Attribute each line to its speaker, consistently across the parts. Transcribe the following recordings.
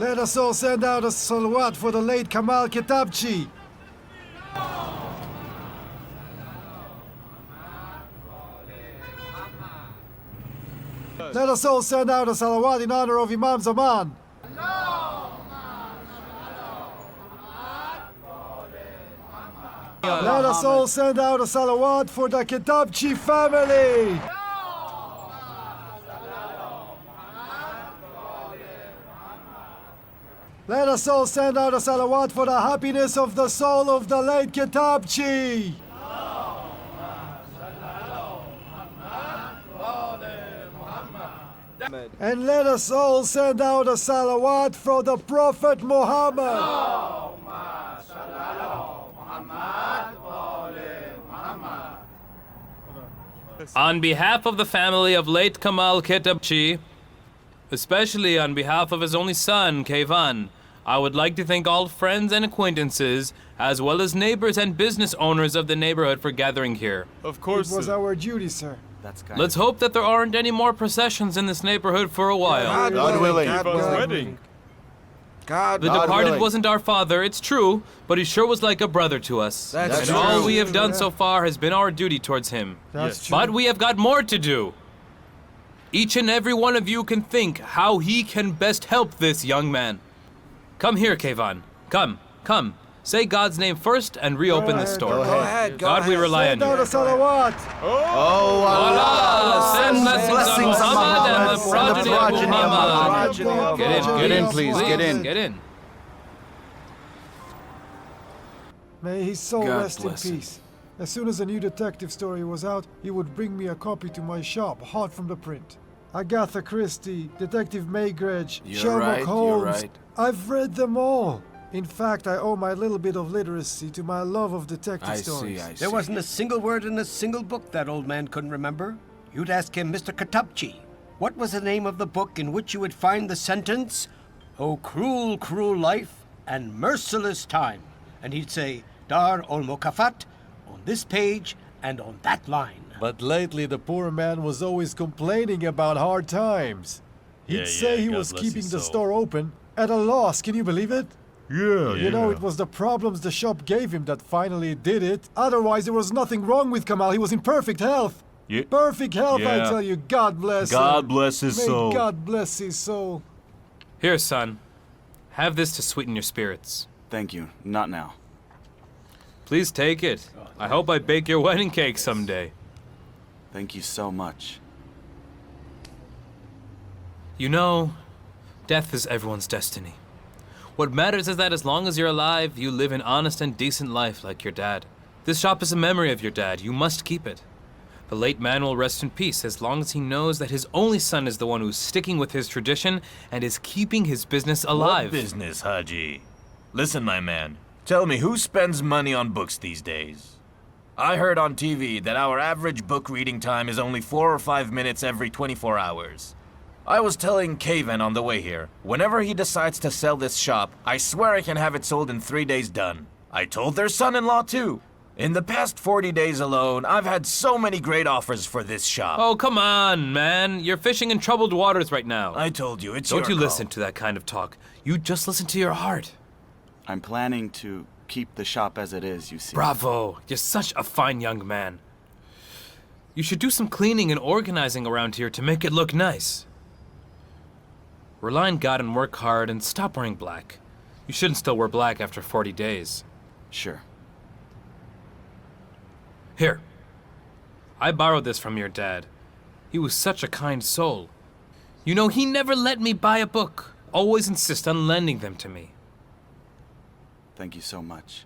Speaker 1: Let us all send out a salawat for the late Kamal Kitabchi. Let us all send out a salawat in honor of Imam Zaman. Let us all send out a salawat for the Kitabchi family. Let us all send out a salawat for the happiness of the soul of the late Kitabchi. And let us all send out a salawat for the Prophet Muhammad.
Speaker 2: On behalf of the family of late Kamal Kitabchi, especially on behalf of his only son, Keyvan, I would like to thank all friends and acquaintances, as well as neighbors and business owners of the neighborhood for gathering here.
Speaker 3: Of course.
Speaker 1: It was our duty, sir.
Speaker 2: Let's hope that there aren't any more processions in this neighborhood for a while.
Speaker 4: God willing.
Speaker 3: Keyvan's wedding.
Speaker 4: God
Speaker 2: The departed
Speaker 4: willing.
Speaker 2: wasn't our father, it's true, but he sure was like a brother to us.
Speaker 4: That's
Speaker 2: and
Speaker 4: true.
Speaker 2: all we have done so far has been our duty towards him.
Speaker 1: That's true.
Speaker 2: But we have got more to do. Each and every one of you can think how he can best help this young man. Come here, Keyvan. Come. Say God's name first and reopen this store.
Speaker 4: Go ahead.
Speaker 2: God, we rely on
Speaker 1: Send out a
Speaker 2: you.
Speaker 1: salawat.
Speaker 4: Oh,
Speaker 2: Allah, send blessings on Muhammad and the progeny of
Speaker 4: progeny of
Speaker 2: Muhammad.
Speaker 4: Muhammad.
Speaker 2: Get in,
Speaker 4: please. Get in.
Speaker 2: Get in.
Speaker 1: May his soul
Speaker 4: God
Speaker 1: rest in
Speaker 4: bless him.
Speaker 1: peace. As soon as a new detective story was out, he would bring me a copy to my shop, hot from the print. Agatha Christie, Detective Maygrudge, Sherlock Holmes.
Speaker 4: You're right.
Speaker 1: I've read them all. In fact, I owe my little bit of literacy to my love of detective stories.
Speaker 4: I see.
Speaker 5: There wasn't a single word in a single book that old man couldn't remember. You'd ask him, Mr. Kitabchi, what was the name of the book in which you would find the sentence, "Oh, cruel, cruel life and merciless time"? And he'd say, Dar ol Mokafat, on this page and on that line.
Speaker 1: But lately, the poor man was always complaining about hard times. He'd say he
Speaker 3: God
Speaker 1: was
Speaker 3: bless
Speaker 1: keeping
Speaker 3: his
Speaker 1: the
Speaker 3: soul.
Speaker 1: store open at a loss. Can you believe it?
Speaker 3: Yeah,
Speaker 1: You know, it was the problems the shop gave him that finally did it. Otherwise, there was nothing wrong with Kamal. He was in perfect health.
Speaker 3: Yeah.
Speaker 1: Perfect health, I
Speaker 3: Yeah.
Speaker 1: tell you. God bless
Speaker 3: God
Speaker 1: him.
Speaker 3: bless his
Speaker 1: May
Speaker 3: soul.
Speaker 1: God bless his soul.
Speaker 2: Here, son. Have this to sweeten your spirits.
Speaker 4: Thank you. Not now.
Speaker 2: Please take it. I hope I bake your wedding cake someday.
Speaker 4: Thank you so much.
Speaker 2: You know, death is everyone's destiny. What matters is that as long as you're alive, you live an honest and decent life like your dad. This shop is a memory of your dad. You must keep it. The late man will rest in peace as long as he knows that his only son is the one who's sticking with his tradition and is keeping his business alive.
Speaker 6: What business, Haji? Listen, my man. Tell me, who spends money on books these days? I heard on TV that our average book reading time is only 4 or 5 minutes every 24 hours. I was telling Keivan on the way here, whenever he decides to sell this shop, I swear I can have it sold in 3 days done. I told their son-in-law too. In the past 40 days alone, I've had so many great offers for this shop.
Speaker 2: Oh, come on, man. You're fishing in troubled waters right now.
Speaker 6: I told you, it's
Speaker 2: Don't
Speaker 6: your
Speaker 2: you
Speaker 6: call.
Speaker 2: listen to that kind of talk. You just listen to your heart.
Speaker 4: I'm planning to keep the shop as it is, you see.
Speaker 2: Bravo. You're such a fine young man. You should do some cleaning and organizing around here to make it look nice. Rely on God and work hard and stop wearing black. You shouldn't still wear black after 40 days.
Speaker 4: Sure.
Speaker 2: Here. I borrowed this from your dad. He was such a kind soul. You know, he never let me buy a book. Always insist on lending them to me.
Speaker 4: Thank you so much.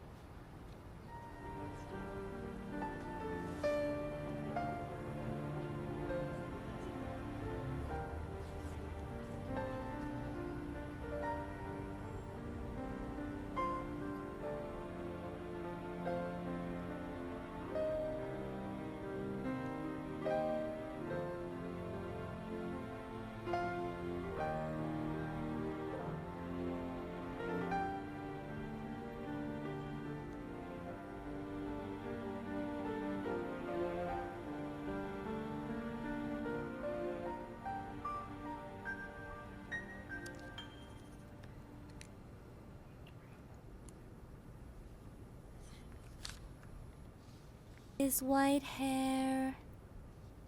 Speaker 3: His white hair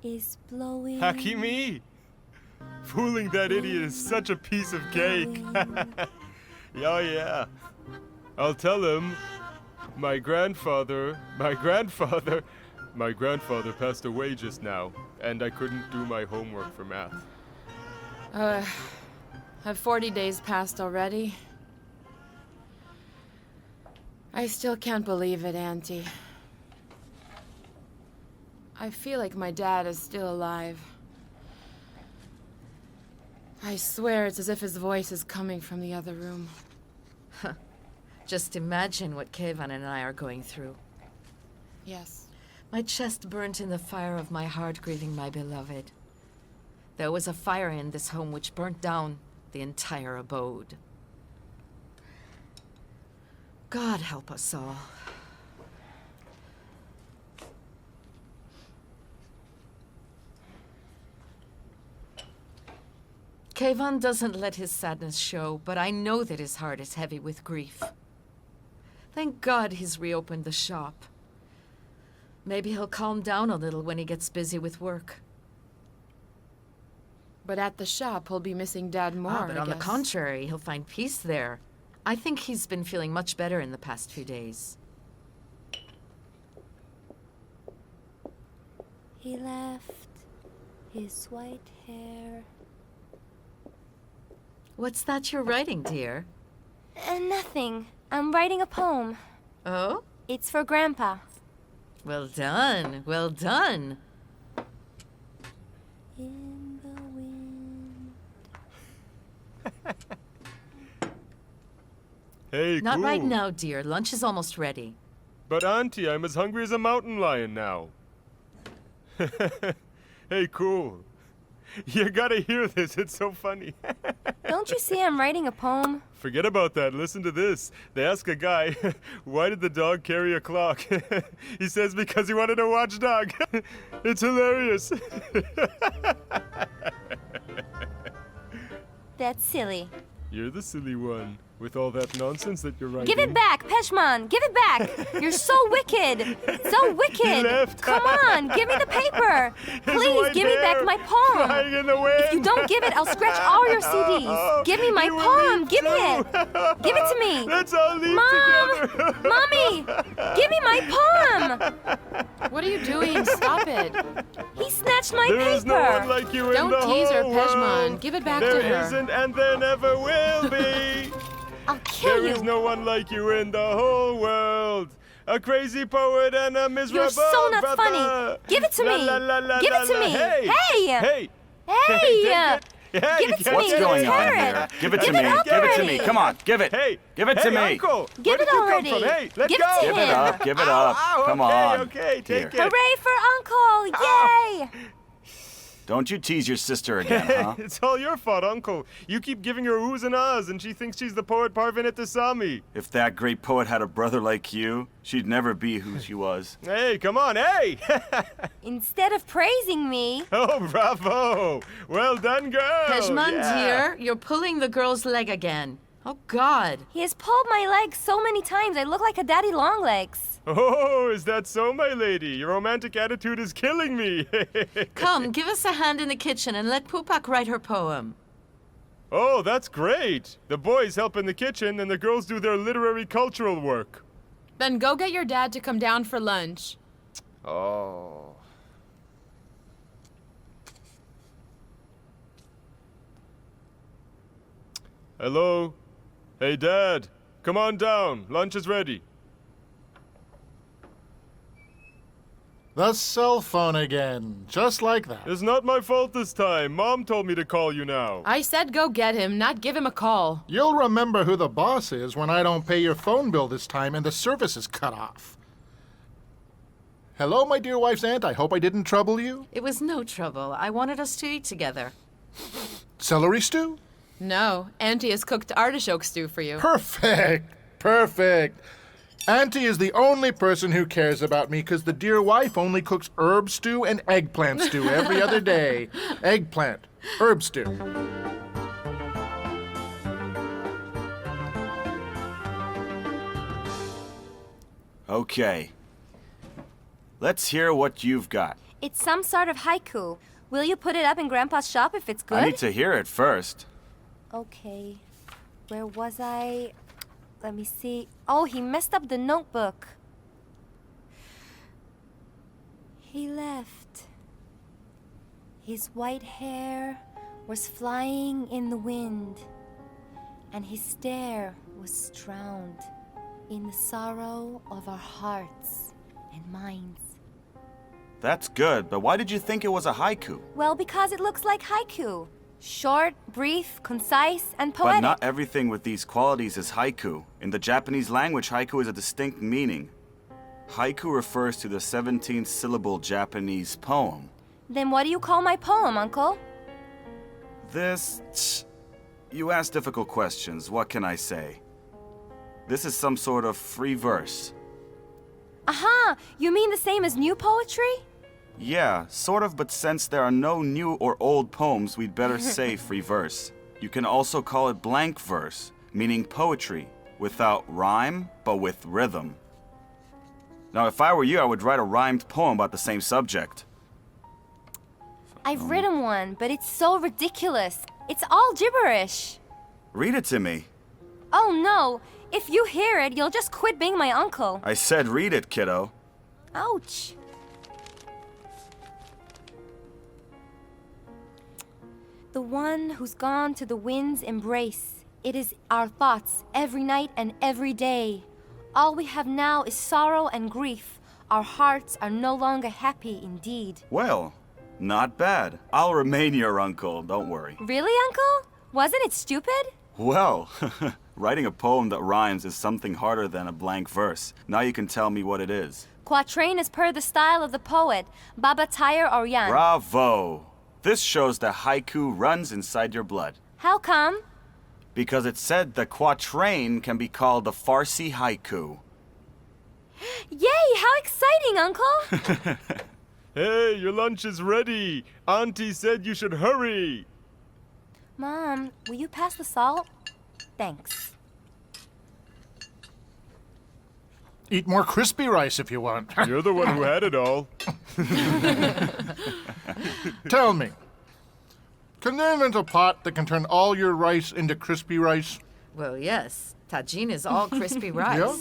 Speaker 3: is blowing.
Speaker 7: Hakimi! Fooling that idiot is such a piece of cake. Oh yeah. I'll tell him. My grandfather passed away just now, and I couldn't do my homework for math.
Speaker 8: Have 40 days passed already? I still can't believe it, Auntie. I feel like my dad is still alive. I swear it's as if his voice is coming from the other room.
Speaker 9: Just imagine what Keivan and I are going through.
Speaker 8: Yes.
Speaker 9: My chest burnt in the fire of my heart grieving my beloved. There was a fire in this home which burnt down the entire abode. God help us all. Keivan doesn't let his sadness show, but I know that his heart is heavy with grief. Thank God he's reopened the shop. Maybe he'll calm down a little when he gets busy with work.
Speaker 8: But at the shop, he'll be missing Dad more,
Speaker 9: But
Speaker 8: I
Speaker 9: on the
Speaker 8: guess.
Speaker 9: contrary, he'll find peace there. I think he's been feeling much better in the past few days.
Speaker 3: He left his white hair.
Speaker 9: What's that you're writing, dear?
Speaker 3: Nothing. I'm writing a poem.
Speaker 9: Oh?
Speaker 3: It's for Grandpa.
Speaker 9: Well done, well done.
Speaker 3: In the wind.
Speaker 7: Hey,
Speaker 9: Not
Speaker 7: cool.
Speaker 9: right now, dear. Lunch is almost ready.
Speaker 7: But Auntie, I'm as hungry as a mountain lion now. Hey, cool. You gotta hear this, it's so funny.
Speaker 3: Don't you see I'm writing a poem?
Speaker 7: Forget about that, listen to this. They ask a guy, why did the dog carry a clock? He says because he wanted a watchdog. It's hilarious.
Speaker 3: That's silly.
Speaker 7: You're the silly one, with all that nonsense that you're writing.
Speaker 3: Give it back, Peshman! Give it back! You're so wicked! So wicked!
Speaker 7: He left.
Speaker 3: Come on, give me the paper!
Speaker 7: His
Speaker 3: Please,
Speaker 7: white
Speaker 3: give me back
Speaker 7: hair
Speaker 3: my poem!
Speaker 7: flying in the wind.
Speaker 3: If you don't give it, I'll scratch all your CDs! Give me my
Speaker 7: You will
Speaker 3: poem!
Speaker 7: leave
Speaker 3: Give me
Speaker 7: too.
Speaker 3: it! Give it to me!
Speaker 7: Let's all leave
Speaker 3: Mom!
Speaker 7: together.
Speaker 3: Mommy! Give me my poem!
Speaker 8: What are you doing? Stop it.
Speaker 3: He snatched my
Speaker 7: There
Speaker 3: paper!
Speaker 7: is no one like you in
Speaker 8: Don't
Speaker 7: the
Speaker 8: tease her,
Speaker 7: whole
Speaker 8: Pejman.
Speaker 7: world.
Speaker 8: Give it back
Speaker 7: There
Speaker 8: to her.
Speaker 7: isn't and there never will be.
Speaker 3: I'll kill
Speaker 7: There
Speaker 3: you!
Speaker 7: is no one like you in the whole world. A crazy poet and a miserable
Speaker 3: You're so not
Speaker 7: brother.
Speaker 3: funny! Give it to
Speaker 7: La,
Speaker 3: me!
Speaker 7: la, la, la,
Speaker 3: Give
Speaker 7: la,
Speaker 3: it to
Speaker 7: la.
Speaker 3: me!
Speaker 7: Hey!
Speaker 3: Hey!
Speaker 7: Hey!
Speaker 3: Hey!
Speaker 7: Take it. Yeah,
Speaker 3: Give
Speaker 7: you
Speaker 3: it to
Speaker 7: get
Speaker 3: me!
Speaker 4: What's going
Speaker 3: Tear
Speaker 4: on
Speaker 3: it.
Speaker 4: here? Give it to
Speaker 3: Give
Speaker 4: me.
Speaker 3: it up
Speaker 4: Give it to
Speaker 3: already.
Speaker 4: me. Come on, give it.
Speaker 7: Hey!
Speaker 4: Give it to
Speaker 7: Hey,
Speaker 4: me.
Speaker 7: Uncle!
Speaker 3: Give
Speaker 7: Where
Speaker 3: it
Speaker 7: did you come
Speaker 3: already.
Speaker 7: from? Hey, let
Speaker 3: Give
Speaker 7: go!
Speaker 3: it to
Speaker 4: Give it
Speaker 3: him.
Speaker 4: up. Give it up.
Speaker 7: Ow,
Speaker 4: Come
Speaker 7: okay,
Speaker 4: on.
Speaker 7: okay, take
Speaker 4: Here.
Speaker 7: it.
Speaker 3: Hooray for Uncle! Yay!
Speaker 4: Don't you tease your sister again, huh?
Speaker 7: It's all your fault, Uncle. You keep giving her oohs and ahs, and she thinks she's the poet Parvin Sami.
Speaker 4: If that great poet had a brother like you, she'd never be who she was.
Speaker 7: Hey, come on, hey!
Speaker 3: Instead of praising me,
Speaker 7: Oh, bravo! Well done, girl!
Speaker 9: Pejman,
Speaker 7: Yeah.
Speaker 9: dear, you're pulling the girl's leg again. Oh, God.
Speaker 3: he has pulled my leg so many times I look like a daddy longlegs.
Speaker 7: Oh, is that so, my lady? Your romantic attitude is killing me.
Speaker 9: Come, give us a hand in the kitchen and let Pupak write her poem.
Speaker 7: Oh, that's great. The boys help in the kitchen, and the girls do their literary cultural work.
Speaker 8: Then go get your dad to come down for lunch.
Speaker 7: Oh. Hello? Hey, Dad. Come on down. Lunch is ready.
Speaker 10: The cell phone again, just like that.
Speaker 7: It's not my fault this time. Mom told me to call you now.
Speaker 8: I said go get him, not give him a call.
Speaker 10: You'll remember who the boss is when I don't pay your phone bill this time and the service is cut off. Hello, my dear wife's aunt. I hope I didn't trouble you.
Speaker 9: It was no trouble. I wanted us to eat together.
Speaker 10: Celery stew?
Speaker 8: No, Auntie has cooked artichoke stew for you.
Speaker 10: Perfect. Perfect. Auntie is the only person who cares about me because the dear wife only cooks herb stew and eggplant stew every other day. Eggplant, herb stew.
Speaker 4: Okay. Let's hear what you've got.
Speaker 3: It's some sort of haiku. Will you put it up in Grandpa's shop if it's good?
Speaker 4: I need to hear it first.
Speaker 3: Okay. Where was I? Let me see. Oh, he messed up the notebook. He left. His white hair was flying in the wind, and his stare was drowned in the sorrow of our hearts and minds.
Speaker 4: That's good, but why did you think it was a haiku?
Speaker 3: Well, because it looks like haiku. Short, brief, concise, and poetic.
Speaker 4: But not everything with these qualities is haiku. In the Japanese language, haiku is a distinct meaning. Haiku refers to the 17th syllable Japanese poem.
Speaker 3: Then what do you call my poem, Uncle?
Speaker 4: You ask difficult questions. What can I say? This is some sort of free verse.
Speaker 3: Aha! You mean the same as new poetry?
Speaker 4: Yeah, sort of, but since there are no new or old poems, we'd better say free verse. You can also call it blank verse, meaning poetry, without rhyme, but with rhythm. Now, if I were you, I would write a rhymed poem about the same subject.
Speaker 3: I've written one, but it's so ridiculous. It's all gibberish.
Speaker 4: Read it to me.
Speaker 3: Oh no! If you hear it, you'll just quit being my uncle.
Speaker 4: I said read it, kiddo.
Speaker 3: Ouch. The one who's gone to the wind's embrace. It is our thoughts every night and every day. All we have now is sorrow and grief. Our hearts are no longer happy indeed.
Speaker 4: Well, not bad. I'll remain your uncle, don't worry.
Speaker 3: Really, Uncle? Wasn't it stupid?
Speaker 4: Well, writing a poem that rhymes is something harder than a blank verse. Now you can tell me what it is.
Speaker 3: Quatrain is per the style of the poet, Baba Tayar Oryan.
Speaker 4: Bravo! This shows that haiku runs inside your blood.
Speaker 3: How come?
Speaker 4: Because it said the quatrain can be called a Farsi haiku.
Speaker 3: Yay! How exciting, Uncle!
Speaker 7: Hey, your lunch is ready. Auntie said you should hurry.
Speaker 3: Mom, will you pass the salt? Thanks.
Speaker 10: Eat more crispy rice if you want.
Speaker 7: You're the one who had it all.
Speaker 10: Tell me, can they invent a pot that can turn all your rice into crispy rice?
Speaker 9: Well, yes. Tajin is all crispy rice.
Speaker 10: Yeah?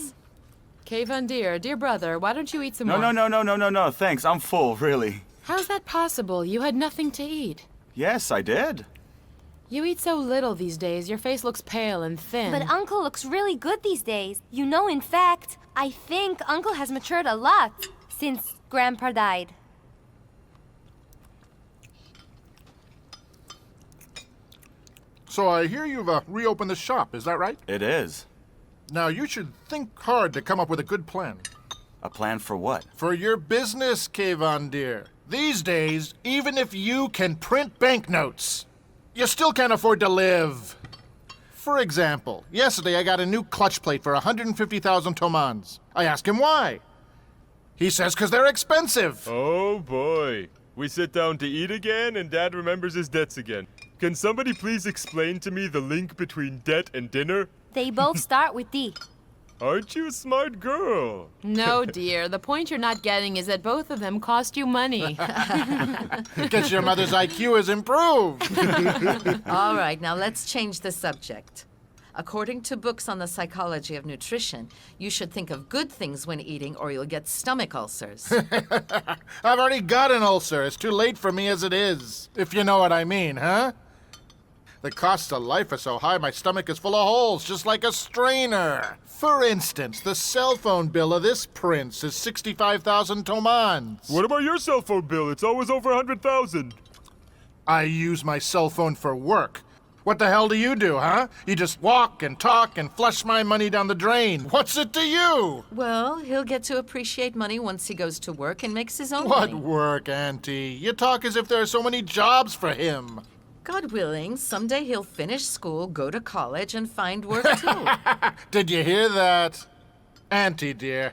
Speaker 8: Keivan, dear brother, why don't you eat some more?
Speaker 4: No, thanks. I'm full, really.
Speaker 8: How's that possible? You had nothing to eat.
Speaker 4: Yes, I did.
Speaker 8: You eat so little these days. Your face looks pale and thin.
Speaker 3: But Uncle looks really good these days. You know, in fact, I think Uncle has matured a lot since Grandpa died.
Speaker 10: So I hear you've reopened the shop, is that right?
Speaker 4: It is.
Speaker 10: Now you should think hard to come up with a good plan.
Speaker 4: A plan for what?
Speaker 10: For your business, Keivan dear. These days, even if you can print banknotes, you still can't afford to live. For example, yesterday I got a new clutch plate for 150,000 tomans. I asked him why. He says 'cause they're expensive.
Speaker 7: Oh boy. We sit down to eat again and Dad remembers his debts again. Can somebody please explain to me the link between debt and dinner?
Speaker 3: They both start with D.
Speaker 7: Aren't you a smart girl?
Speaker 8: No, dear. The point you're not getting is that both of them cost you money.
Speaker 10: Guess your mother's IQ has improved.
Speaker 9: All right, now let's change the subject. According to books on the psychology of nutrition, you should think of good things when eating or you'll get stomach ulcers.
Speaker 10: I've already got an ulcer. It's too late for me as it is. If you know what I mean, huh? The costs of life are so high, my stomach is full of holes, just like a strainer. For instance, the cell phone bill of this prince is 65,000 tomans.
Speaker 7: What about your cell phone bill? It's always over 100,000.
Speaker 10: I use my cell phone for work. What the hell do you do, huh? You just walk and talk and flush my money down the drain. What's it to you?
Speaker 9: Well, he'll get to appreciate money once he goes to work and makes his own
Speaker 10: What
Speaker 9: money.
Speaker 10: work, Auntie? You talk as if there are so many jobs for him.
Speaker 9: God willing, someday he'll finish school, go to college, and find work too.
Speaker 10: Did you hear that? Auntie, dear,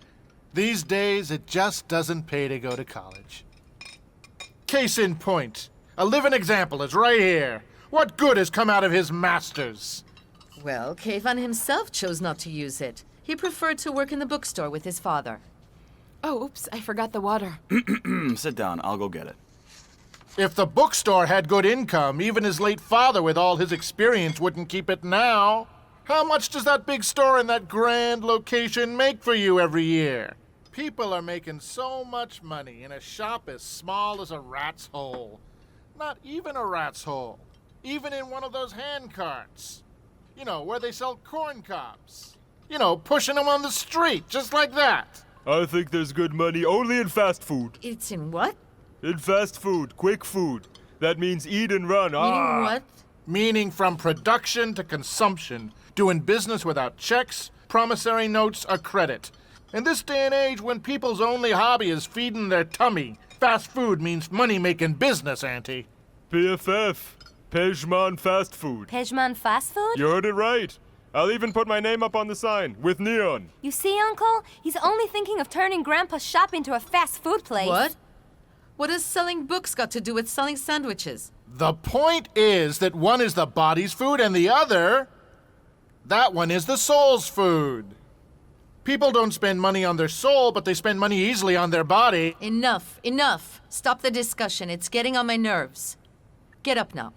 Speaker 10: these days it just doesn't pay to go to college. Case in point, a living example is right here. What good has come out of his masters?
Speaker 9: Well, Keivan himself chose not to use it. He preferred to work in the bookstore with his father.
Speaker 8: Oh, oops, I forgot the water.
Speaker 4: Sit down, I'll go get it.
Speaker 10: If the bookstore had good income, even his late father with all his experience wouldn't keep it now. How much does that big store in that grand location make for you every year? People are making so much money in a shop as small as a rat's hole. Not even a rat's hole. Even in one of those hand carts. You know, where they sell corn cobs. You know, pushing them on the street, just like that.
Speaker 7: I think there's good money only in fast food.
Speaker 9: It's in what?
Speaker 7: In fast food, quick food. That means eat and run.
Speaker 9: Meaning what?
Speaker 10: Meaning from production to consumption. Doing business without checks, promissory notes, or credit. In this day and age, when people's only hobby is feeding their tummy, fast food means money-making business, Auntie.
Speaker 7: PFF. Pejman Fast Food.
Speaker 3: Pejman fast food?
Speaker 7: You heard it right. I'll even put my name up on the sign, with neon.
Speaker 3: You see, Uncle? He's only thinking of turning Grandpa's shop into a fast food place.
Speaker 9: What? What has selling books got to do with selling sandwiches?
Speaker 10: The point is that one is the body's food and the other, that one is the soul's food. People don't spend money on their soul, but they spend money easily on their body.
Speaker 9: Enough, enough. Stop the discussion. It's getting on my nerves. Get up now.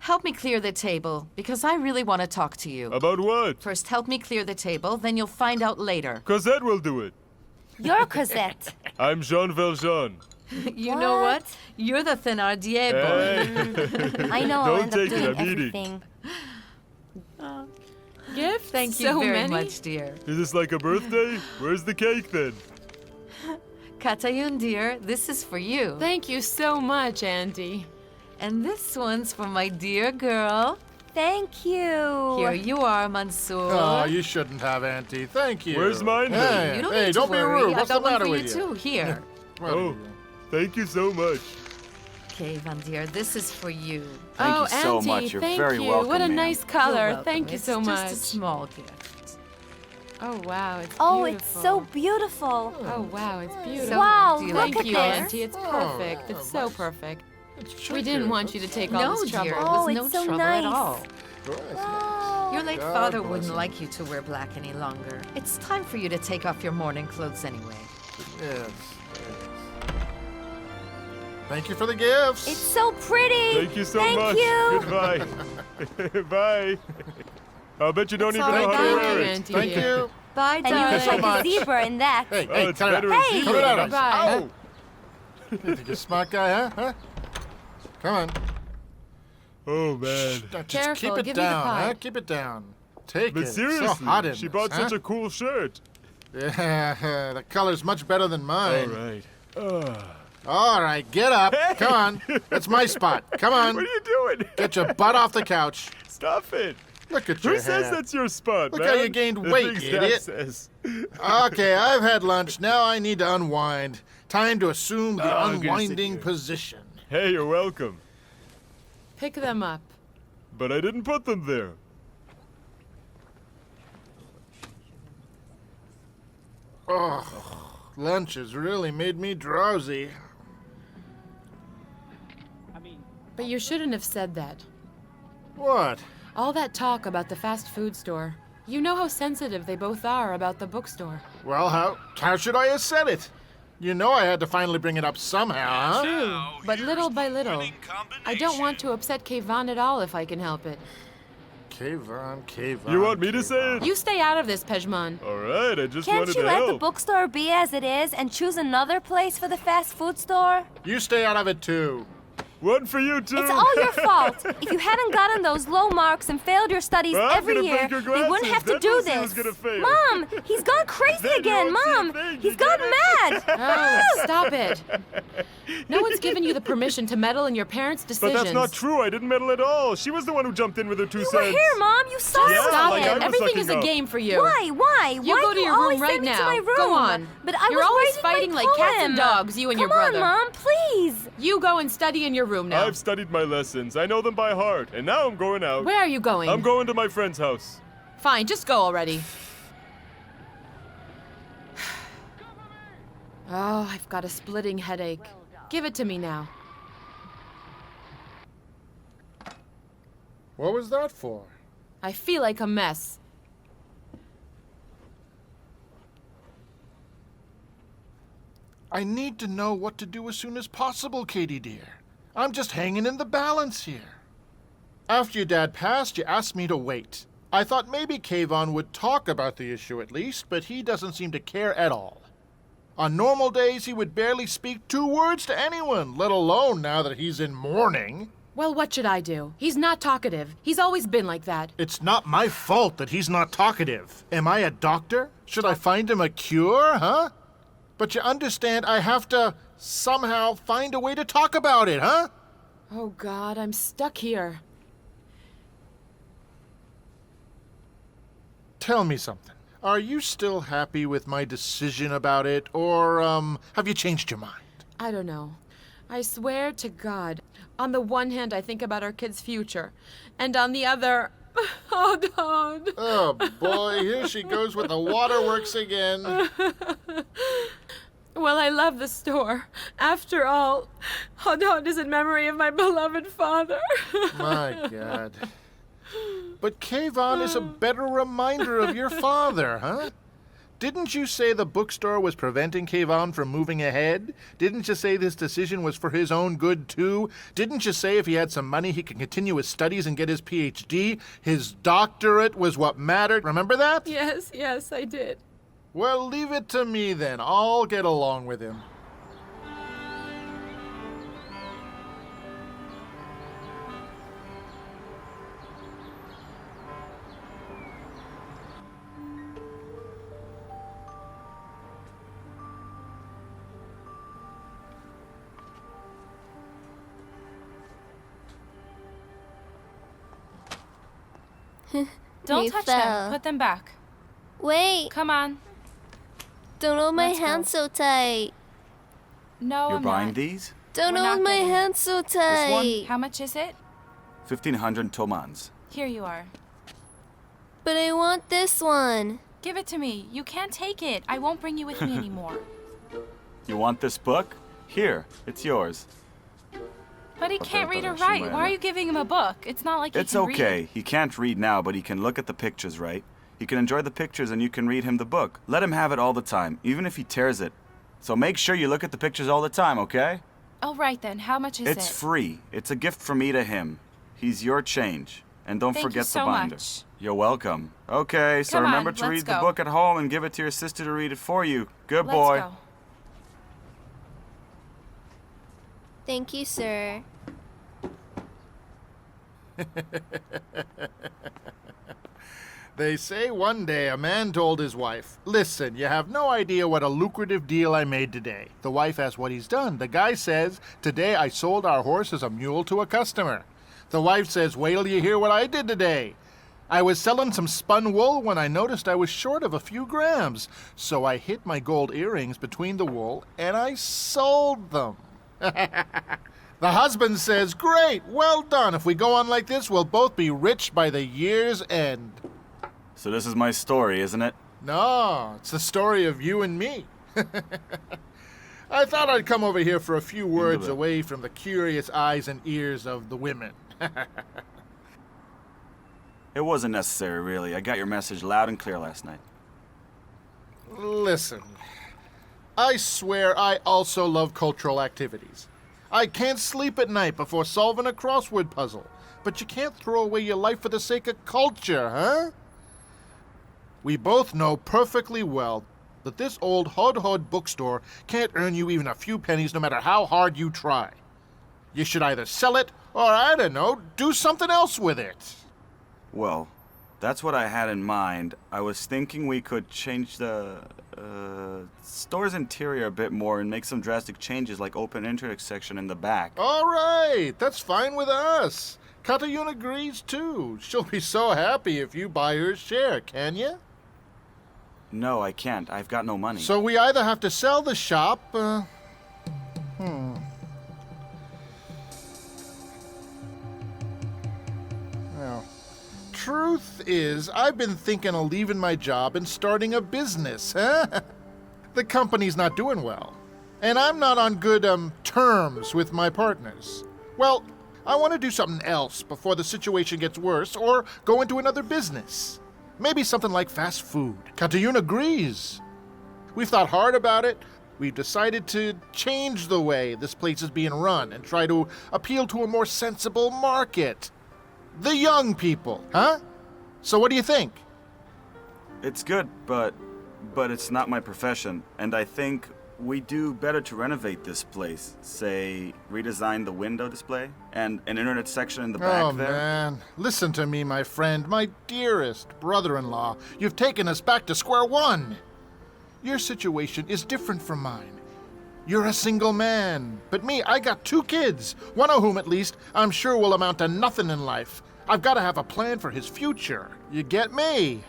Speaker 9: Help me clear the table, because I really want to talk to you.
Speaker 7: About what?
Speaker 9: First, help me clear the table, then you'll find out later.
Speaker 7: Cosette will do it.
Speaker 3: You're Cosette.
Speaker 7: I'm Jean Valjean.
Speaker 9: You know what? You're the Thénardier boy.
Speaker 3: I know I'll
Speaker 7: Don't
Speaker 3: end up
Speaker 7: take it,
Speaker 3: doing
Speaker 7: I'm eating.
Speaker 3: everything.
Speaker 8: Gifts?
Speaker 9: Thank you
Speaker 8: so
Speaker 9: very
Speaker 8: many?
Speaker 9: much, dear.
Speaker 7: Is this like a birthday? Where's the cake then?
Speaker 9: Katayun, dear, this is for you.
Speaker 8: Thank you so much, Auntie.
Speaker 9: And this one's for my dear girl.
Speaker 3: Thank you.
Speaker 9: Here you are, Mansour.
Speaker 10: Oh, you shouldn't have, Auntie. Thank you.
Speaker 7: Where's mine then?
Speaker 10: Hey,
Speaker 9: You don't
Speaker 10: hey,
Speaker 9: need to
Speaker 10: don't be
Speaker 9: worry.
Speaker 10: rude. What's
Speaker 9: I got
Speaker 10: the matter
Speaker 9: one for
Speaker 10: with
Speaker 9: you too. Here.
Speaker 10: What
Speaker 7: Oh, thank you so much.
Speaker 9: Keivan, dear, this is for you.
Speaker 4: Thank
Speaker 8: oh,
Speaker 4: you so
Speaker 8: Auntie,
Speaker 4: much. You're
Speaker 8: thank
Speaker 4: very
Speaker 8: you.
Speaker 4: welcome,
Speaker 8: What a
Speaker 4: ma'am.
Speaker 8: nice
Speaker 9: You're
Speaker 8: color.
Speaker 9: welcome.
Speaker 8: Thank you
Speaker 9: It's
Speaker 8: so much.
Speaker 9: just a small gift.
Speaker 8: Oh, wow, it's
Speaker 3: Oh,
Speaker 8: beautiful.
Speaker 3: it's so beautiful.
Speaker 8: Oh, wow, it's beautiful.
Speaker 3: Wow,
Speaker 9: do you
Speaker 3: look
Speaker 9: like
Speaker 3: at
Speaker 8: Thank you,
Speaker 3: this.
Speaker 8: Auntie. It's perfect. It's so perfect.
Speaker 10: It's
Speaker 8: We didn't
Speaker 10: tricky.
Speaker 8: want you to take all
Speaker 9: No,
Speaker 8: this trouble.
Speaker 9: dear, it
Speaker 3: Oh,
Speaker 9: was no
Speaker 3: it's so
Speaker 9: trouble
Speaker 3: nice.
Speaker 9: at all.
Speaker 3: Oh.
Speaker 9: Your late
Speaker 10: God
Speaker 9: father
Speaker 10: bless
Speaker 9: wouldn't
Speaker 10: him.
Speaker 9: like you to wear black any longer. It's time for you to take off your morning clothes anyway.
Speaker 10: Yes. Thank you for the gifts.
Speaker 3: It's so pretty.
Speaker 7: Thank you so
Speaker 3: Thank
Speaker 7: much.
Speaker 3: you.
Speaker 7: Goodbye. Bye. I'll bet you don't
Speaker 9: It's
Speaker 7: even know
Speaker 9: all
Speaker 7: how to
Speaker 9: right.
Speaker 7: wear it.
Speaker 8: Auntie.
Speaker 10: Thank you.
Speaker 9: Bye,
Speaker 3: And you
Speaker 9: darling.
Speaker 3: look like
Speaker 10: much.
Speaker 3: a zebra in that.
Speaker 10: Hey,
Speaker 7: Oh,
Speaker 10: hey,
Speaker 7: it's
Speaker 10: cut it
Speaker 7: better
Speaker 10: out.
Speaker 7: as
Speaker 3: Hey.
Speaker 10: Cut it out.
Speaker 8: Bye.
Speaker 10: Ow. You think you're a smart guy, huh? Come on.
Speaker 7: Oh, man.
Speaker 10: Just
Speaker 8: Careful,
Speaker 10: keep it
Speaker 8: give me the
Speaker 10: down,
Speaker 8: pie.
Speaker 10: huh? Keep it down. Take
Speaker 7: But
Speaker 10: it.
Speaker 7: seriously,
Speaker 10: It's so hot in
Speaker 7: she
Speaker 10: this,
Speaker 7: bought
Speaker 10: huh?
Speaker 7: such a cool shirt.
Speaker 10: Yeah, the color's much better than
Speaker 7: All
Speaker 10: mine.
Speaker 7: right.
Speaker 10: All right, get up. Come on. That's my spot. Come on.
Speaker 7: What are you doing?
Speaker 10: Get your butt off the couch.
Speaker 7: Stop it.
Speaker 10: Look at your
Speaker 7: Who says
Speaker 10: hair.
Speaker 7: that's your spot,
Speaker 10: Look
Speaker 7: man?
Speaker 10: how you gained
Speaker 7: The
Speaker 10: weight,
Speaker 7: things Dad
Speaker 10: idiot.
Speaker 7: says.
Speaker 10: Okay, I've had lunch. Now I need to unwind. Time to assume the
Speaker 7: I'm gonna sit
Speaker 10: unwinding
Speaker 7: here.
Speaker 10: position.
Speaker 7: Hey, you're welcome.
Speaker 8: Pick them up.
Speaker 7: But I didn't put them there.
Speaker 10: Oh, lunch has really made me drowsy.
Speaker 8: But you shouldn't have said that.
Speaker 10: What?
Speaker 8: All that talk about the fast food store. You know how sensitive they both are about the bookstore.
Speaker 10: Well, how should I have said it? You know I had to finally bring it up somehow, huh?
Speaker 8: True, but little by little. I don't want to upset Keyvan at all if I can help it.
Speaker 10: Keyvan.
Speaker 7: You want me to say it?
Speaker 8: You stay out of this, Pejman.
Speaker 7: All right, I just
Speaker 3: Can't
Speaker 7: wanted
Speaker 3: you
Speaker 7: to
Speaker 3: let
Speaker 7: help.
Speaker 3: the bookstore be as it is and choose another place for the fast food store?
Speaker 10: You stay out of it too.
Speaker 7: One for you, too.
Speaker 3: It's all your fault. If you hadn't gotten those low marks and failed your studies
Speaker 7: Well, I'm
Speaker 3: every
Speaker 7: gonna
Speaker 3: year,
Speaker 7: break your
Speaker 3: we wouldn't
Speaker 7: glasses.
Speaker 3: have to
Speaker 7: Then
Speaker 3: do
Speaker 7: we'll see
Speaker 3: this.
Speaker 7: who's gonna fail.
Speaker 3: Mom, he's gone crazy
Speaker 7: Then you
Speaker 3: again,
Speaker 7: won't see a
Speaker 3: Mom.
Speaker 7: thing,
Speaker 3: He's
Speaker 7: you
Speaker 3: gone
Speaker 7: get it?
Speaker 3: mad.
Speaker 8: Oh, stop it. No one's given you the permission to meddle in your parents'
Speaker 7: But
Speaker 8: decisions.
Speaker 7: that's not true. I didn't meddle at all. She was the one who jumped in with her 2
Speaker 3: You
Speaker 7: cents.
Speaker 3: were here, Mom. You saw
Speaker 7: Yeah,
Speaker 3: it.
Speaker 8: Stop
Speaker 7: like
Speaker 8: it.
Speaker 7: I was
Speaker 8: Everything is a
Speaker 7: sucking up.
Speaker 8: game for you.
Speaker 3: Why? Why?
Speaker 8: You
Speaker 3: Why
Speaker 8: go
Speaker 3: do
Speaker 8: to your
Speaker 3: always
Speaker 8: room
Speaker 3: send
Speaker 8: right
Speaker 3: me
Speaker 8: now.
Speaker 3: to my room?
Speaker 8: Go on.
Speaker 3: But I
Speaker 8: You're
Speaker 3: was
Speaker 8: always
Speaker 3: writing my
Speaker 8: fighting like cats and
Speaker 3: poem.
Speaker 8: dogs, you and your brother.
Speaker 3: Come on, Mom, please.
Speaker 8: You go and study in your room now.
Speaker 7: I've studied my lessons. I know them by heart. And now I'm going out.
Speaker 8: Where are you going?
Speaker 7: I'm going to my friend's house.
Speaker 8: Fine, just go already. Oh, I've got a splitting headache. Give it to me now.
Speaker 10: What was that for?
Speaker 8: I feel like a mess.
Speaker 10: I need to know what to do as soon as possible, Katie dear. I'm just hanging in the balance here. After your dad passed, you asked me to wait. I thought maybe Keyvan would talk about the issue at least, but he doesn't seem to care at all. On normal days, he would barely speak 2 words to anyone, let alone now that he's in mourning.
Speaker 8: Well, what should I do? He's not talkative. He's always been like that.
Speaker 10: It's not my fault that he's not talkative. Am I a doctor? Should I find him a cure, huh? But you understand, I have to somehow find a way to talk about it, huh?
Speaker 8: Oh, God, I'm stuck here.
Speaker 10: Tell me something. Are you still happy with my decision about it, or, have you changed your mind?
Speaker 8: I don't know. I swear to God, on the one hand, I think about our kid's future, and on the other, Hodhod.
Speaker 10: Oh, boy, here she goes with the waterworks again.
Speaker 8: Well, I love the store. After all, Hodhod is in memory of my beloved father.
Speaker 10: My God. But Keyvan is a better reminder of your father, huh? Didn't you say the bookstore was preventing Keyvan from moving ahead? Didn't you say this decision was for his own good, too? Didn't you say if he had some money, he could continue his studies and get his PhD? His doctorate was what mattered. Remember that?
Speaker 8: Yes, I did.
Speaker 10: Well, leave it to me, then. I'll get along with him.
Speaker 3: Don't
Speaker 11: They
Speaker 3: touch
Speaker 11: fell.
Speaker 3: them. Put them back.
Speaker 11: Wait,
Speaker 3: Come on.
Speaker 11: don't hold my
Speaker 3: Let's go.
Speaker 11: hands so tight.
Speaker 3: No,
Speaker 4: You're
Speaker 3: I'm
Speaker 4: buying
Speaker 3: not.
Speaker 4: these?
Speaker 11: Don't
Speaker 3: We're
Speaker 11: hold
Speaker 3: not
Speaker 11: my
Speaker 3: getting it.
Speaker 11: hands so
Speaker 4: one?
Speaker 11: tight.
Speaker 3: How much is it?
Speaker 4: 1,500 tomans.
Speaker 3: Here you are.
Speaker 11: But I want this one.
Speaker 3: Give it to me. You can't take it. I won't bring you with me anymore.
Speaker 4: You want this book? Here, it's yours.
Speaker 3: But he can't read or write. Why are you giving him a book? It's not like he
Speaker 4: It's
Speaker 3: can read.
Speaker 4: okay. He can't read now, but he can look at the pictures, right? He can enjoy the pictures and you can read him the book. Let him have it all the time, even if he tears it. So make sure you look at the pictures all the time, okay?
Speaker 3: All right then. How much is
Speaker 4: It's
Speaker 3: it?
Speaker 4: free. It's a gift from me to him. He's your change. And don't
Speaker 3: Thank you
Speaker 4: forget
Speaker 3: so
Speaker 4: the binder.
Speaker 3: much.
Speaker 4: You're welcome. Okay, so
Speaker 3: Come on,
Speaker 4: remember to
Speaker 3: let's
Speaker 4: read the
Speaker 3: go.
Speaker 4: book at home and give it to your sister to read it for you. Good
Speaker 3: Let's
Speaker 4: boy.
Speaker 3: go.
Speaker 11: Thank you, sir.
Speaker 10: They say one day a man told his wife, "Listen, you have no idea what a lucrative deal I made today." The wife asks what he's done. The guy says, "Today I sold our horse as a mule to a customer." The wife says, "Wait till you hear what I did today. I was selling some spun wool when I noticed I was short of a few grams. So I hid my gold earrings between the wool and I sold them." The husband says, "Great, well done. If we go on like this, we'll both be rich by the year's end."
Speaker 4: So this is my story, isn't it?
Speaker 10: No, it's the story of you and me. I thought I'd come over here for a few words
Speaker 4: it.
Speaker 10: away from the curious eyes and ears of the women.
Speaker 4: It wasn't necessary, really. I got your message loud and clear last night.
Speaker 10: Listen, I swear I also love cultural activities. I can't sleep at night before solving a crossword puzzle. But you can't throw away your life for the sake of culture, huh? We both know perfectly well that this old Hod Hod Bookstore can't earn you even a few pennies no matter how hard you try. You should either sell it or, I don't know, do something else with it.
Speaker 4: Well, that's what I had in mind. I was thinking we could change the store's interior a bit more and make some drastic changes like open internet section in the back.
Speaker 10: All right, that's fine with us. Katayun agrees too. She'll be so happy if you buy her share, can you?
Speaker 4: No, I can't. I've got no money.
Speaker 10: So we either have to sell the shop, Well, truth is, I've been thinking of leaving my job and starting a business, huh? The company's not doing well. And I'm not on good, terms with my partners. Well, I want to do something else before the situation gets worse, or go into another business. Maybe something like fast food. Katayun agrees. We've thought hard about it, We've decided to change the way this place is being run and try to appeal to a more sensible market. The young people, huh? So what do you think?
Speaker 4: It's good, but it's not my profession, and I think we do better to renovate this place. Say, redesign the window display and an internet section in the back there.
Speaker 10: Oh, man. Listen to me, my friend, my dearest brother-in-law. You've taken us back to square one. Your situation is different from mine. You're a single man. But me, I got 2 kids, one of whom, at least, I'm sure will amount to nothing in life. I've got to have a plan for his future. You get me?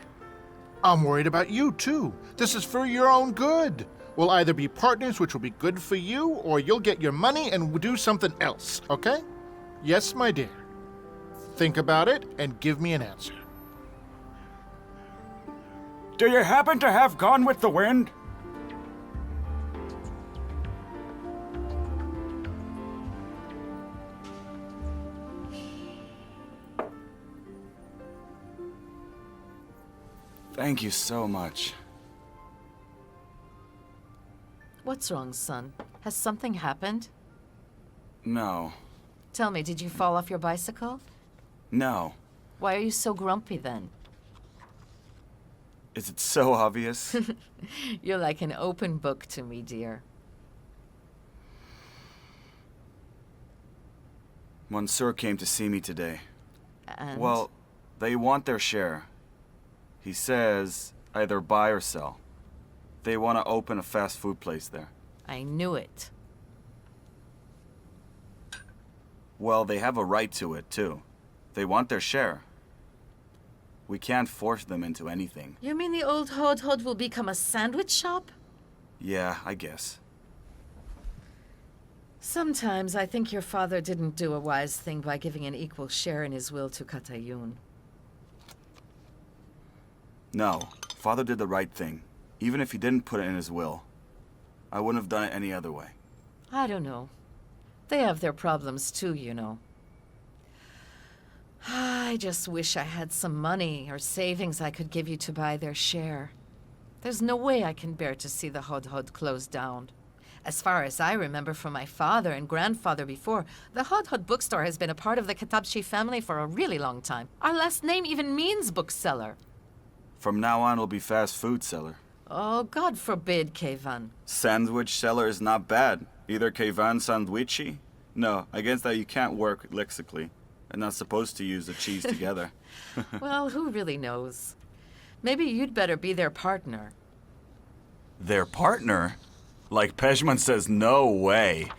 Speaker 10: I'm worried about you, too. This is for your own good. We'll either be partners, which will be good for you, or you'll get your money and we'll do something else, okay? Yes, my dear. Think about it and give me an answer.
Speaker 4: Do you happen to have Gone with the Wind? Thank you so much.
Speaker 9: What's wrong, son? Has something happened?
Speaker 4: No.
Speaker 9: Tell me, did you fall off your bicycle?
Speaker 4: No.
Speaker 9: Why are you so grumpy then?
Speaker 4: Is it so obvious?
Speaker 9: You're like an open book to me, dear.
Speaker 4: Mansour came to see me today.
Speaker 9: And?
Speaker 4: Well, they want their share. He says either buy or sell. They want to open a fast food place there.
Speaker 9: I knew it.
Speaker 4: Well, they have a right to it, too. They want their share. We can't force them into anything.
Speaker 9: You mean the old Hodhod will become a sandwich shop?
Speaker 4: Yeah, I guess.
Speaker 9: Sometimes I think your father didn't do a wise thing by giving an equal share in his will to Katayun.
Speaker 4: No, Father did the right thing. Even if he didn't put it in his will. I wouldn't have done it any other way.
Speaker 9: I don't know. They have their problems too, you know. I just wish I had some money or savings I could give you to buy their share. There's no way I can bear to see the Hodhod close down. As far as I remember from my father and grandfather before, the Hod Hod Bookstore has been a part of the Katabchi family for a really long time. Our last name even means bookseller.
Speaker 4: From now on, it'll be fast food seller.
Speaker 9: Oh, God forbid, Keivan.
Speaker 4: Sandwich seller is not bad. Either Keivan sandwichi? No, against that you can't work lexically. And not supposed to use the cheese together.
Speaker 9: Well, who really knows? Maybe you'd better be their partner.
Speaker 4: Their partner? Like Pejman says, no way.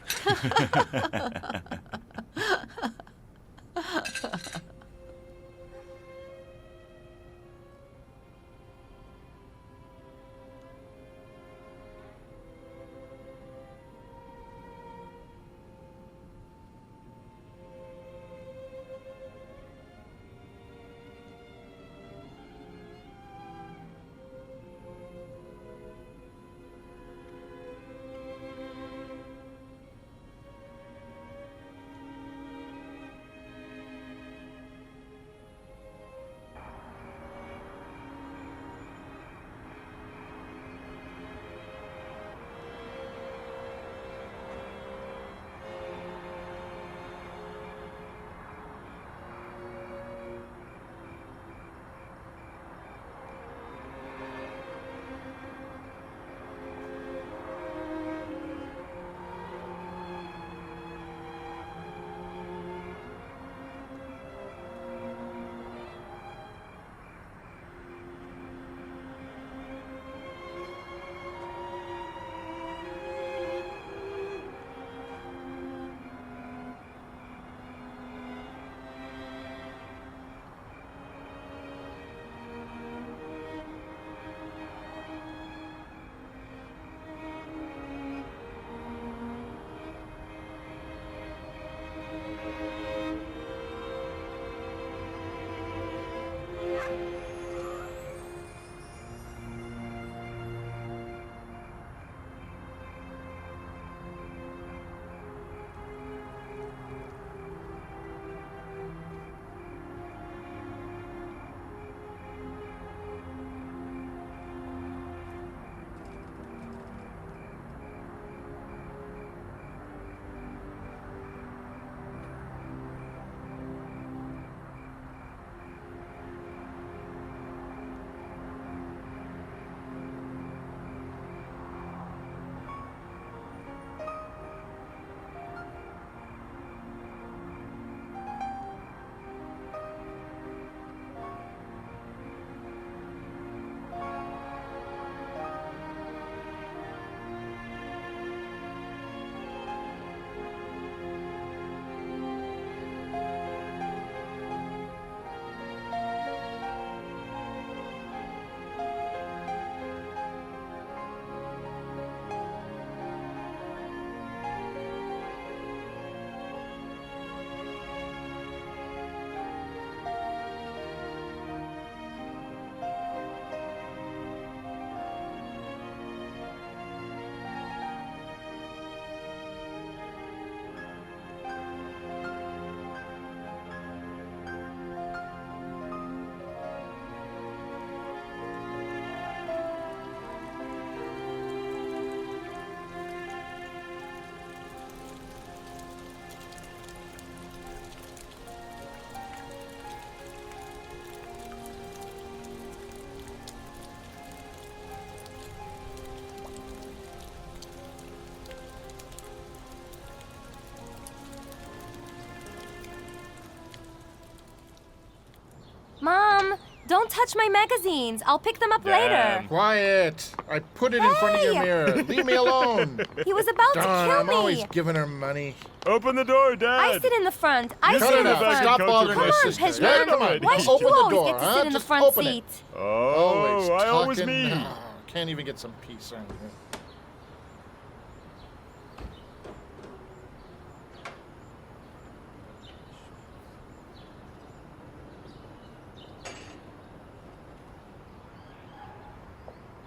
Speaker 3: Don't touch my magazines. I'll pick them up later.
Speaker 10: Quiet! I put it in front of your
Speaker 3: Hey!
Speaker 10: mirror. Leave me alone.
Speaker 3: He was about to
Speaker 10: Darn,
Speaker 3: kill
Speaker 10: I'm
Speaker 3: me.
Speaker 10: always giving her money.
Speaker 7: Open the door, Dad.
Speaker 3: I sit in the front. I
Speaker 10: Cut
Speaker 3: sit
Speaker 10: it
Speaker 3: in the
Speaker 10: out.
Speaker 3: front.
Speaker 10: Stop bothering
Speaker 3: Come
Speaker 10: my
Speaker 3: on,
Speaker 10: sister.
Speaker 3: Pejman.
Speaker 10: Come on.
Speaker 3: Why should
Speaker 10: Open
Speaker 3: you
Speaker 10: the
Speaker 3: always
Speaker 10: door,
Speaker 3: get to
Speaker 10: huh?
Speaker 3: sit in the
Speaker 10: Just
Speaker 3: front
Speaker 10: open
Speaker 3: seat?
Speaker 10: it.
Speaker 7: Oh, why always
Speaker 10: talking.
Speaker 7: me?
Speaker 10: Oh, can't even get some peace around here.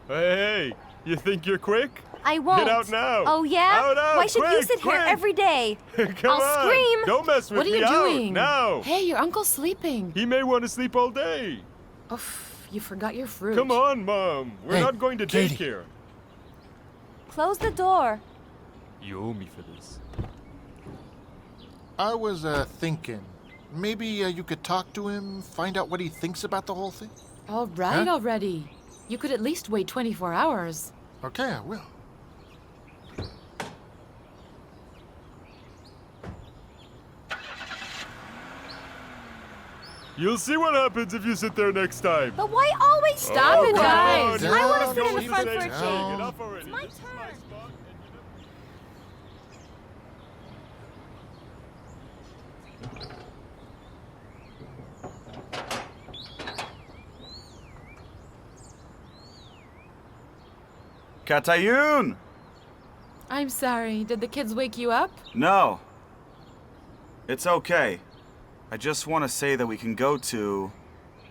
Speaker 7: Hey, you think you're quick?
Speaker 3: I won't.
Speaker 7: Get out now.
Speaker 3: Oh, yeah?
Speaker 7: Out,
Speaker 3: Why should you
Speaker 7: quick,
Speaker 3: sit here
Speaker 7: quick.
Speaker 3: every day?
Speaker 7: Come
Speaker 3: I'll
Speaker 7: on.
Speaker 3: scream.
Speaker 7: Don't mess with
Speaker 8: What are
Speaker 7: me.
Speaker 8: you
Speaker 7: Out
Speaker 8: doing?
Speaker 7: now.
Speaker 8: Hey, your uncle's sleeping.
Speaker 7: He may want to sleep all day.
Speaker 8: Oh, you forgot your fruit.
Speaker 7: Come on, Mom. We're
Speaker 10: Hey,
Speaker 7: not going to
Speaker 10: Katie.
Speaker 7: daycare.
Speaker 3: Close the door.
Speaker 7: You owe me for this.
Speaker 10: I was thinking, maybe you could talk to him, find out what he thinks about the whole thing?
Speaker 8: All right
Speaker 10: Huh?
Speaker 8: already. You could at least wait 24 hours.
Speaker 10: Okay, I will.
Speaker 7: You'll see what happens if you sit there next time.
Speaker 3: But why always
Speaker 8: Stop
Speaker 3: you?
Speaker 8: it, guys.
Speaker 3: I want to
Speaker 10: Down,
Speaker 3: sit in the
Speaker 10: don't
Speaker 3: front
Speaker 10: sit
Speaker 3: for a
Speaker 10: down.
Speaker 3: change.
Speaker 7: Enough already.
Speaker 3: It's my
Speaker 7: This is
Speaker 3: turn.
Speaker 7: spot, and
Speaker 4: Katayun!
Speaker 8: I'm sorry. Did the kids wake you up?
Speaker 4: No. It's okay. I just want to say that we can go to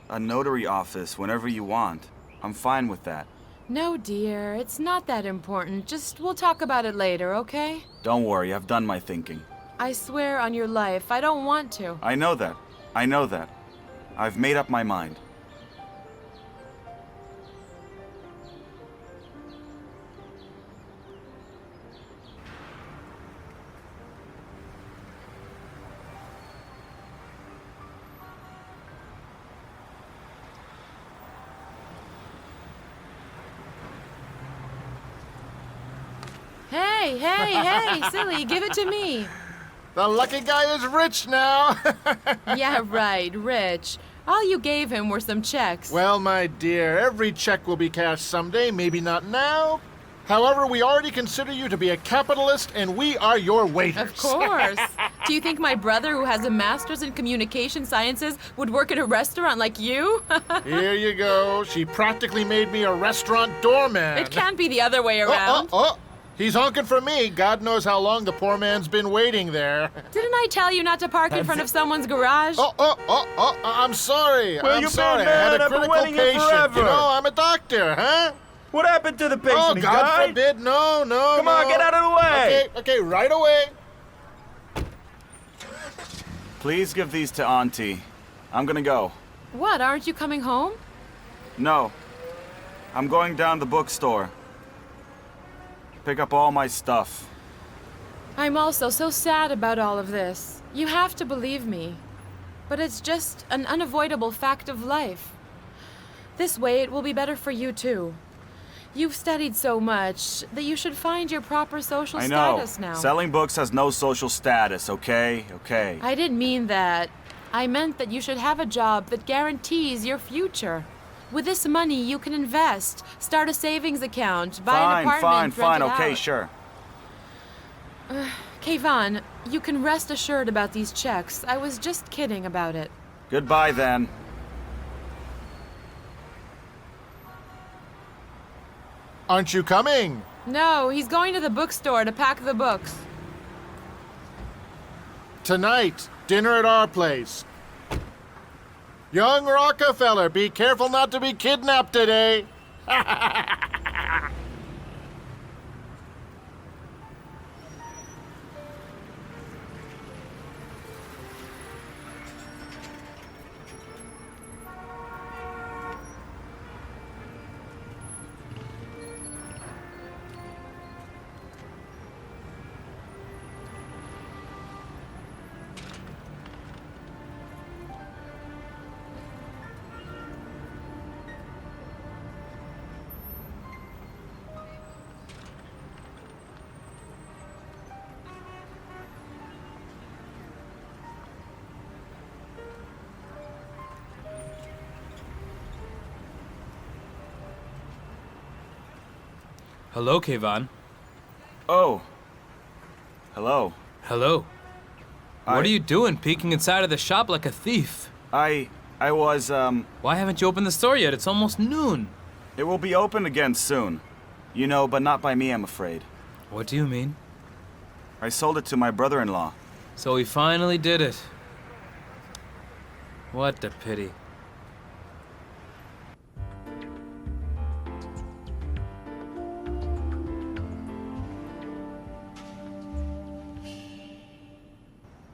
Speaker 4: a notary office whenever you want. I'm fine with that.
Speaker 8: No, dear. It's not that important. Just we'll talk about it later, okay?
Speaker 4: Don't worry, I've done my thinking.
Speaker 8: I swear on your life, I don't want to.
Speaker 4: I know that. I know that. I've made up my mind.
Speaker 8: Hey, hey, hey, silly, give it to me.
Speaker 10: The lucky guy is rich now.
Speaker 8: Yeah, right, Rich. All you gave him were some checks.
Speaker 10: Well, my dear, every check will be cashed someday, maybe not now. However, we already consider you to be a capitalist, and we are your waiters.
Speaker 8: Of course. Do you think my brother, who has a master's in communication sciences, would work at a restaurant like you?
Speaker 10: Here you go. She practically made me a restaurant doorman.
Speaker 8: It can't be the other way
Speaker 10: Oh,
Speaker 8: around.
Speaker 10: oh, oh. He's honking for me. God knows how long the poor man's been waiting there.
Speaker 8: Didn't I tell you not to park in front of someone's garage?
Speaker 10: I'm sorry.
Speaker 7: Well,
Speaker 10: I'm
Speaker 7: you've
Speaker 10: sorry.
Speaker 7: been
Speaker 10: I had
Speaker 7: mad.
Speaker 10: a
Speaker 7: I've been
Speaker 10: critical
Speaker 7: waiting here
Speaker 10: patient.
Speaker 7: forever.
Speaker 10: You know, I'm a doctor, huh?
Speaker 7: What happened to the patient?
Speaker 10: Oh,
Speaker 7: He
Speaker 10: God
Speaker 7: died?
Speaker 10: forbid. No.
Speaker 7: Come on, get out of the way.
Speaker 10: Okay, right away.
Speaker 4: Please give these to Auntie. I'm gonna go.
Speaker 8: What, aren't you coming home?
Speaker 4: No. I'm going down to the bookstore. Pick up all my stuff.
Speaker 8: I'm also so sad about all of this. You have to believe me. But it's just an unavoidable fact of life. This way it will be better for you too. You've studied so much that you should find your proper social
Speaker 4: I know.
Speaker 8: status now.
Speaker 4: Selling books has no social status, okay? Okay.
Speaker 8: I didn't mean that. I meant that you should have a job that guarantees your future. With this money, you can invest, start a savings account, buy an apartment,
Speaker 4: Fine,
Speaker 8: rent it
Speaker 4: okay,
Speaker 8: out.
Speaker 4: sure.
Speaker 8: Keyvan, you can rest assured about these checks. I was just kidding about it.
Speaker 4: Goodbye then.
Speaker 10: Aren't you coming?
Speaker 8: No, he's going to the bookstore to pack the books.
Speaker 10: Tonight, dinner at our place. Young Rockefeller, be careful not to be kidnapped today.
Speaker 2: Hello, Keyvan.
Speaker 4: Oh. Hello.
Speaker 2: Hello. What are you doing peeking inside of the shop like a thief?
Speaker 4: I was,
Speaker 2: Why haven't you opened the store yet? It's almost noon.
Speaker 4: It will be open again soon. You know, but not by me, I'm afraid.
Speaker 2: What do you mean?
Speaker 4: I sold it to my brother-in-law.
Speaker 2: So he finally did it. What a pity.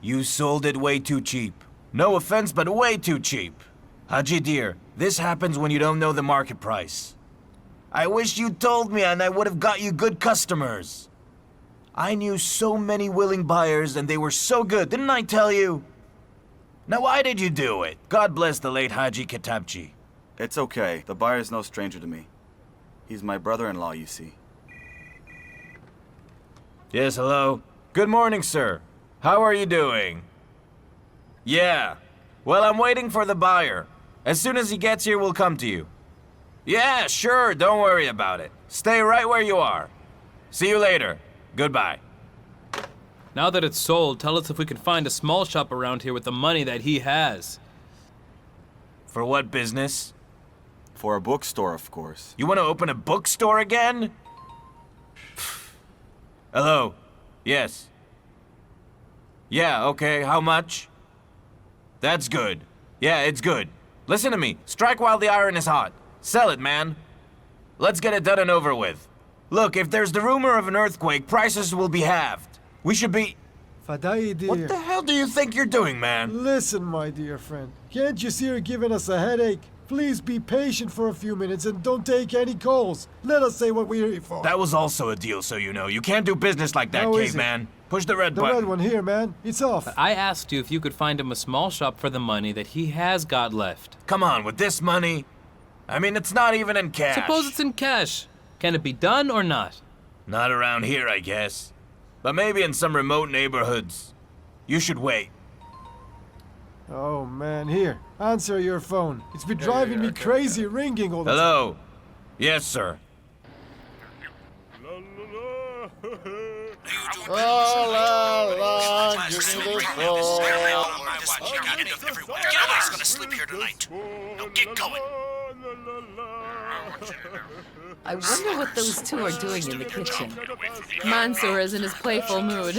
Speaker 6: You sold it way too cheap. No offense, but way too cheap. Haji dear, this happens when you don't know the market price. I wish you told me and I would have got you good customers. I knew so many willing buyers and they were so good, didn't I tell you? Now why did you do it? God bless the late Haji Katabchi.
Speaker 4: It's okay. The buyer's no stranger to me. He's my brother-in-law, you see.
Speaker 6: Yes, hello. Good morning, sir. How are you doing? Yeah. Well, I'm waiting for the buyer. As soon as he gets here, we'll come to you. Yeah, sure. Don't worry about it. Stay right where you are. See you later. Goodbye.
Speaker 2: Now that it's sold, tell us if we can find a small shop around here with the money that he has.
Speaker 6: For what business?
Speaker 4: For a bookstore, of course.
Speaker 6: You want to open a bookstore again? Hello? Yes. Yeah, okay. How much? That's good. Yeah, it's good. Listen to me. Strike while the iron is hot. Sell it, man. Let's get it done and over with. Look, if there's the rumor of an earthquake, prices will be halved. We should be...
Speaker 1: Fadai, dear.
Speaker 6: What the hell do you think you're doing, man?
Speaker 1: Listen, my dear friend. Can't you see you're giving us a headache? Please be patient for a few minutes and don't take any calls. Let us say what we're here for.
Speaker 6: That was also a deal, so you know. You can't do business like that,
Speaker 1: How is it?
Speaker 6: caveman. Push the red
Speaker 1: The
Speaker 6: button.
Speaker 1: red one here, man. It's off.
Speaker 2: I asked you if you could find him a small shop for the money that he has got left.
Speaker 6: Come on, with this money? I mean, it's not even in cash.
Speaker 2: Suppose it's in cash. Can it be done or not?
Speaker 6: Not around here, I guess. But maybe in some remote neighborhoods. You should wait.
Speaker 1: Oh, man. Here, answer your phone. It's been driving me crazy ringing all the time.
Speaker 6: Hello? Yes, sir.
Speaker 10: Oh, la, la, give me this phone.
Speaker 12: Everybody's gonna sleep here tonight. Now get going.
Speaker 9: I wonder what those two are doing in the kitchen.
Speaker 8: Mansour is in his playful mood.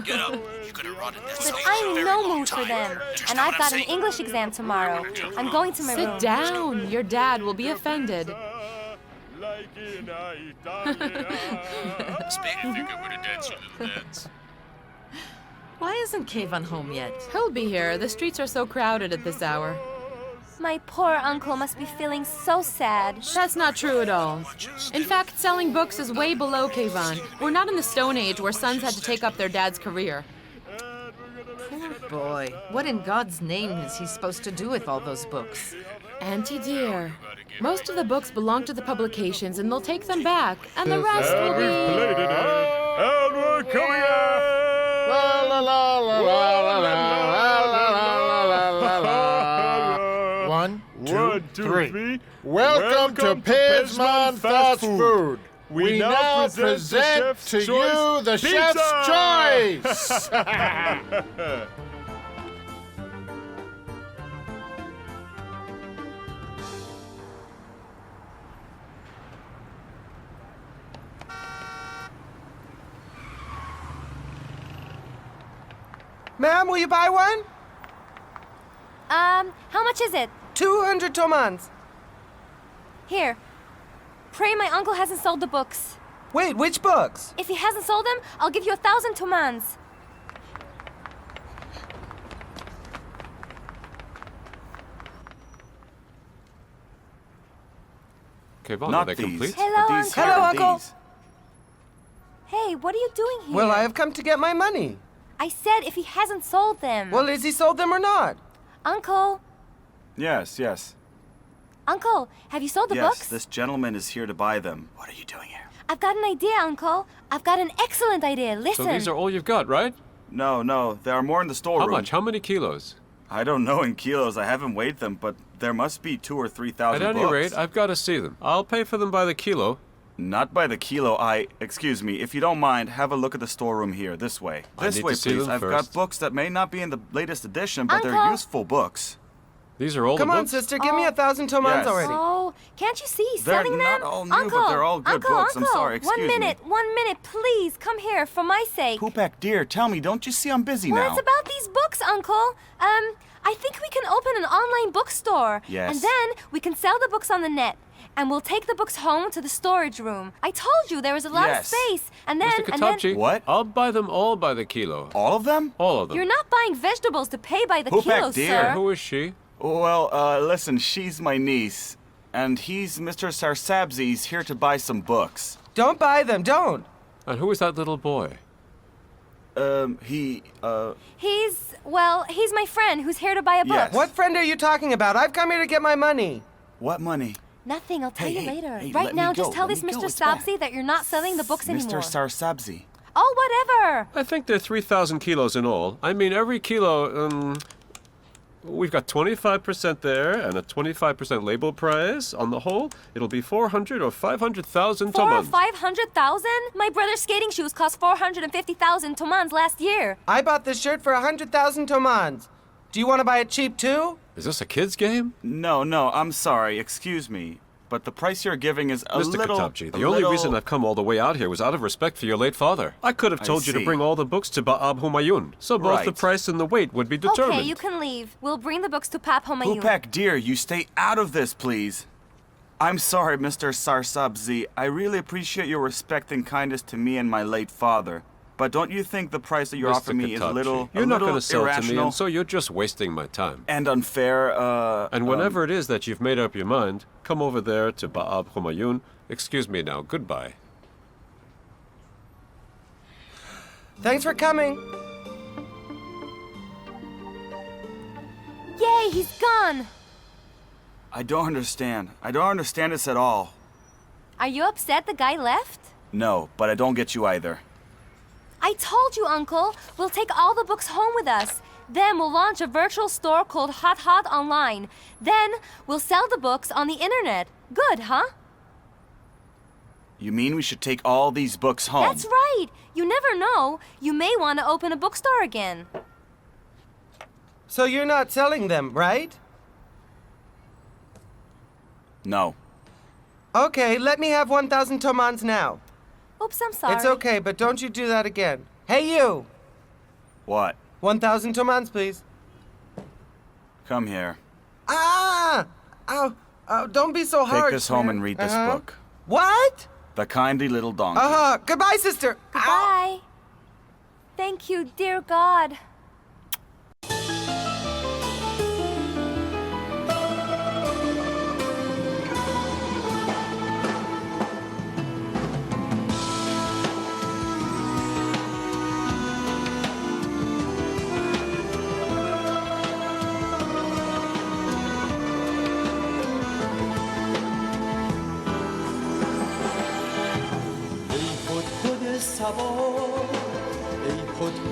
Speaker 12: Get up. You could have run in this
Speaker 3: But
Speaker 12: thing
Speaker 3: I'm
Speaker 12: for a
Speaker 3: in
Speaker 12: very
Speaker 3: no
Speaker 12: long
Speaker 3: mood for
Speaker 12: time.
Speaker 3: them.
Speaker 12: Just
Speaker 3: And
Speaker 12: know
Speaker 3: I've
Speaker 12: what
Speaker 3: got
Speaker 12: I'm
Speaker 3: an
Speaker 12: saying?
Speaker 3: English exam tomorrow. I'm going to my room.
Speaker 8: Sit down. Your dad will be offended.
Speaker 9: Why isn't Keivan home yet?
Speaker 8: He'll be here. The streets are so crowded at this hour.
Speaker 3: My poor uncle must be feeling so sad.
Speaker 8: That's not true at all. In fact, selling books is way below Keyvan. We're not in the Stone Age where sons had to take up their dad's career.
Speaker 9: Poor boy. What in God's name is he supposed to do with all those books?
Speaker 8: Auntie dear, most of the books belong to the publications and they'll take them back, and the rest will be...
Speaker 7: And we're coming out!
Speaker 10: La, la, la, la, la, la, la, la, la, la. One, two, three. Welcome to Pezman Fast Food. We now present to you the Chef's Choice.
Speaker 13: Ma'am, will you buy one?
Speaker 3: How much is it?
Speaker 13: 200 tomans.
Speaker 3: Here. Pray my uncle hasn't sold the books.
Speaker 13: Wait, which books?
Speaker 3: If he hasn't sold them, I'll give you 1,000 tomans.
Speaker 14: Keyvan,
Speaker 4: Not
Speaker 14: are they
Speaker 4: these.
Speaker 14: complete?
Speaker 3: Hello,
Speaker 4: but these
Speaker 3: Uncle.
Speaker 13: Hello,
Speaker 4: are
Speaker 13: Uncle.
Speaker 4: these.
Speaker 3: Hey, what are you doing here?
Speaker 13: Well, I have come to get my money.
Speaker 3: I said if he hasn't sold them.
Speaker 13: Well, is he sold them or not?
Speaker 3: Uncle,
Speaker 4: Yes, yes.
Speaker 3: Uncle, have you sold the
Speaker 4: Yes,
Speaker 3: books?
Speaker 4: this gentleman is here to buy them. What are you doing here?
Speaker 3: I've got an idea, Uncle. I've got an excellent idea. Listen.
Speaker 14: So these are all you've got, right?
Speaker 4: No, there are more in the storeroom.
Speaker 14: How much? How many kilos?
Speaker 4: I don't know in kilos. I haven't weighed them, but there must be 2,000 or 3,000
Speaker 14: At any
Speaker 4: books.
Speaker 14: rate, I've got to see them. I'll pay for them by the kilo.
Speaker 4: Not by the kilo. Excuse me, if you don't mind, have a look at the storeroom here, this way.
Speaker 14: I
Speaker 4: This
Speaker 14: need
Speaker 4: way,
Speaker 14: to see
Speaker 4: please.
Speaker 14: them
Speaker 4: I've
Speaker 14: first.
Speaker 4: got books that may not be in the latest edition, but they're
Speaker 3: Uncle!
Speaker 4: useful books.
Speaker 14: These are all
Speaker 13: Come
Speaker 14: the
Speaker 13: on,
Speaker 14: books?
Speaker 13: sister, give me 1,000 tomans
Speaker 4: Yes.
Speaker 13: already.
Speaker 3: Oh, can't you see he's
Speaker 4: They're
Speaker 3: selling
Speaker 4: not
Speaker 3: them?
Speaker 4: all new,
Speaker 3: Uncle,
Speaker 4: but they're all good
Speaker 3: Uncle,
Speaker 4: books. I'm
Speaker 3: Uncle,
Speaker 4: sorry, excuse me.
Speaker 3: 1 minute, please. Come here, for my sake.
Speaker 4: Poopak, dear, tell me, don't you see I'm busy
Speaker 3: Well,
Speaker 4: now?
Speaker 3: it's about these books, Uncle. I think we can open an online bookstore.
Speaker 4: Yes.
Speaker 3: And then we can sell the books on the net. And we'll take the books home to the storage room. I told you there was a lot of
Speaker 4: Yes.
Speaker 3: space. And then,
Speaker 14: Mr. Katabji,
Speaker 4: What?
Speaker 14: I'll buy them all by the kilo.
Speaker 4: All of them?
Speaker 14: All of them.
Speaker 3: You're not buying vegetables to pay by the
Speaker 4: Poopak,
Speaker 3: kilo,
Speaker 4: dear.
Speaker 3: sir.
Speaker 14: Who is she?
Speaker 4: Well, listen, she's my niece. And he's Mr. Sarsabzi. He's here to buy some books.
Speaker 13: Don't buy them, don't.
Speaker 14: And who is that little boy?
Speaker 3: He's my friend who's here to buy a book.
Speaker 4: Yes.
Speaker 13: What friend are you talking about? I've come here to get my money.
Speaker 4: What money?
Speaker 3: Nothing, I'll tell you later.
Speaker 4: hey,
Speaker 3: right
Speaker 4: let me
Speaker 3: now,
Speaker 4: go,
Speaker 3: just tell
Speaker 4: let
Speaker 3: this
Speaker 4: me go,
Speaker 3: Mr.
Speaker 4: it's bad.
Speaker 3: Sabzi that you're not selling the books anymore.
Speaker 4: Mr. Sarsabzi.
Speaker 3: Oh, whatever.
Speaker 14: I think there are 3,000 kilos in all. I mean, every kilo, we've got 25% there and a 25% label price. On the whole, it'll be 400 or 500,000
Speaker 3: 4 or
Speaker 14: tomans.
Speaker 3: 500,000? My brother's skating shoes cost 450,000 tomans last year.
Speaker 13: I bought this shirt for 100,000 tomans. Do you want to buy it cheap too?
Speaker 14: Is this a kid's game?
Speaker 4: No, I'm sorry. Excuse me. But the price you're giving is a
Speaker 14: Mr.
Speaker 4: little...
Speaker 14: Katabji, the
Speaker 4: a
Speaker 14: only
Speaker 4: little-
Speaker 14: reason I've come all the way out here was out of respect for your late father. I could have
Speaker 4: I
Speaker 14: told you to
Speaker 4: see.
Speaker 14: bring all the books to Ba'ab Humayun, so both the
Speaker 4: Right.
Speaker 14: price and the weight would be determined.
Speaker 3: Okay, you can leave. We'll bring the books to Pap Homayun.
Speaker 4: Poopak, dear, you stay out of this, please. I'm sorry, Mr. Sarsabzi. I really appreciate your respect and kindness to me and my late father. But don't you think the price that you're
Speaker 14: Mr.
Speaker 4: offering me is a
Speaker 14: Katabji,
Speaker 4: little
Speaker 14: You're not
Speaker 4: going
Speaker 14: going to sell to me,
Speaker 4: irrational
Speaker 14: and so you're just wasting my time.
Speaker 4: and unfair?
Speaker 14: And whenever it is that you've made up your mind, come over there to Ba'ab Humayun. Excuse me now. Goodbye.
Speaker 13: Thanks for coming.
Speaker 3: Yay, he's gone.
Speaker 4: I don't understand. I don't understand this at all.
Speaker 3: Are you upset the guy left?
Speaker 4: No, but I don't get you either.
Speaker 3: I told you, Uncle. We'll take all the books home with us. Then we'll launch a virtual store called Hod Hod online. Then we'll sell the books on the internet. Good, huh?
Speaker 4: You mean we should take all these books home?
Speaker 3: That's right. You never know. You may want to open a bookstore again.
Speaker 13: So you're not selling them, right?
Speaker 4: No.
Speaker 13: Okay, let me have 1,000 tomans now.
Speaker 3: Oops, I'm sorry.
Speaker 13: It's okay, but don't you do that again. Hey, you!
Speaker 4: What?
Speaker 13: 1,000 tomans, please.
Speaker 4: Come here.
Speaker 13: Ah! Ow! Oh, don't be so hard.
Speaker 4: Take this home
Speaker 13: man.
Speaker 4: and read this
Speaker 13: Uh-huh.
Speaker 4: book.
Speaker 13: What?
Speaker 4: The Kindly Little Donkey.
Speaker 13: Goodbye, sister.
Speaker 3: Goodbye. Thank you, dear God.
Speaker 15: ای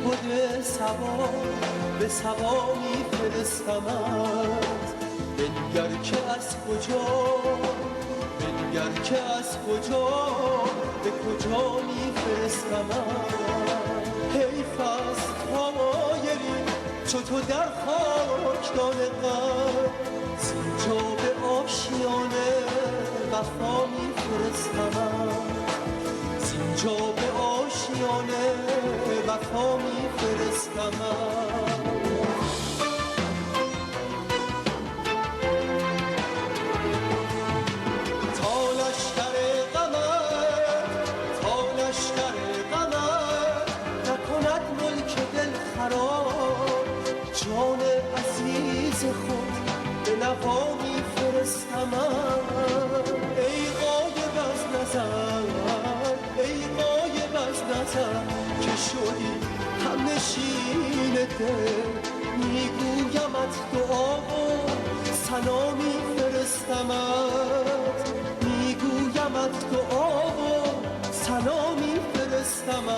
Speaker 15: هدهد صبا به صبا میفرستمت بنگر که از کجا به کجا میفرستمت حیف است طایری چو تو در خاکدان غم زینجا به آشیانه وفا میفرستمت اینجا به آشیانه وفا میفرستمت تا لشکر غمت نکند ملک دل خراب جان عزیز خود به نوا میفرستمت ای غایب از نظر که شدی همنشین دل میگویمت دعا و ثنا میفرستمت میگویمت دعا و ثنا میفرستمت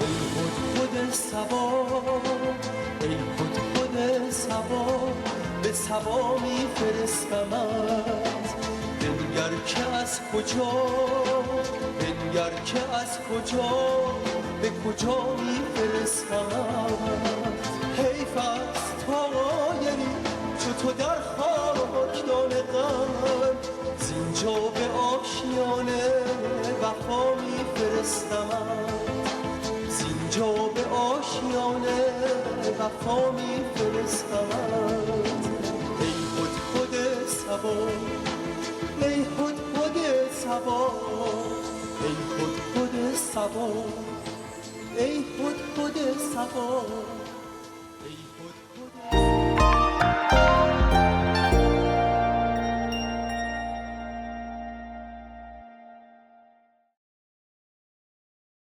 Speaker 15: ای هدهد صبا ای هدهد صبا سبا میفرستمت بنگر که از کجا بنگر که از کجا به کجا میفرستمت حیف است طایری چو تو در خاکدان غم زینجا به آشیانه وفا میفرستمت زینجا به آشیانه وفا میفرستمت ای هدهد صبا ای هدهد صبا ای هدهد صبا ای هدهد صبا